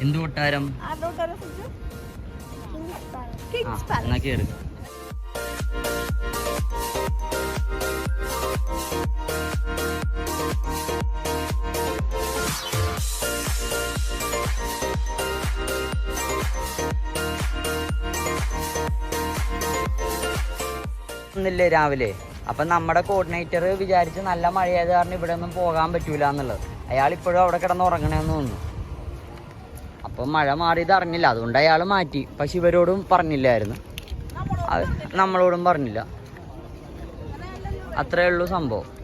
എന്ത് കൊട്ടാരം? എന്നാ കേറ്. ില്ലേ രാവിലെ അപ്പൊ നമ്മുടെ കോർഡിനേറ്റർ വിചാരിച്ച് നല്ല മഴയായത് കാരണം ഇവിടെ ഒന്നും പോകാൻ പറ്റൂല എന്നുള്ളത്. അയാൾ ഇപ്പോഴും അവിടെ കിടന്ന് ഉറങ്ങണമെന്ന് തോന്നുന്നു. അപ്പൊ മഴ മാറിയത് അറിഞ്ഞില്ല, അതുകൊണ്ട് അയാൾ മാറ്റി. പക്ഷെ ഇവരോടും പറഞ്ഞില്ലായിരുന്നു, നമ്മളോടും പറഞ്ഞില്ല. അത്രേ ഉള്ളൂ സംഭവം.